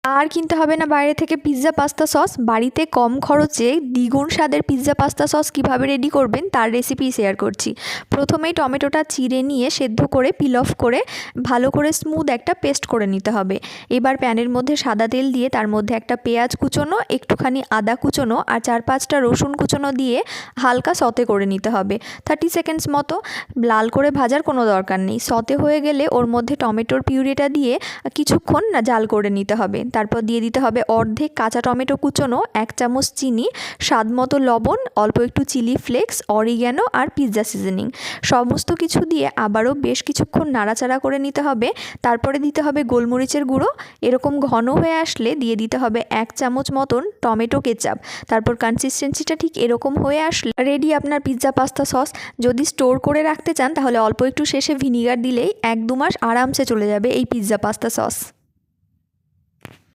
আর কিনতে হবে না বাইরে থেকে পিৎজা পাস্তা সস। বাড়িতে কম খরচে দ্বিগুণ স্বাদের পিৎজা পাস্তা সস কীভাবে রেডি করবেন তার রেসিপি শেয়ার করছি। প্রথমেই টমেটোটা চিড়ে নিয়ে সেদ্ধ করে পিল অফ করে ভালো করে স্মুথ একটা পেস্ট করে নিতে হবে। এবার প্যানের মধ্যে সাদা তেল দিয়ে তার মধ্যে একটা পেঁয়াজ কুচোনো, একটুখানি আদা কুচোনো আর 4-5টা রসুন কুচোনো দিয়ে হালকা সতে করে নিতে হবে। 30 সেকেন্ডস মতো। লাল করে ভাজার কোনো দরকার নেই। সতে হয়ে গেলে ওর মধ্যে টমেটোর পিউরিটা দিয়ে কিছুক্ষণ জাল করে নিতে হবে। তারপর দিয়ে দিতে হবে অর্ধেক কাঁচা টমেটো কুচোনো, 1 চামচ চিনি, স্বাদ মতো লবণ, অল্প একটু চিলি ফ্লেক্স, অরিগ্যানো আর পিৎজা সিজনিং। সমস্ত কিছু দিয়ে আবারও বেশ কিছুক্ষণ নাড়াচাড়া করে নিতে হবে। তারপরে দিতে হবে গোলমরিচের গুঁড়ো। এরকম ঘন হয়ে আসলে দিয়ে দিতে হবে 1 চামচ মতন টমেটো কেচাপ। তারপর কনসিস্টেন্সিটা ঠিক এরকম হয়ে আসলে রেডি আপনার পিৎজা পাস্তা সস। যদি স্টোর করে রাখতে চান তাহলে অল্প একটু শেষে ভিনিগার দিলেই 1-2 মাস আরামসে চলে যাবে এই পিৎজা পাস্তা সস।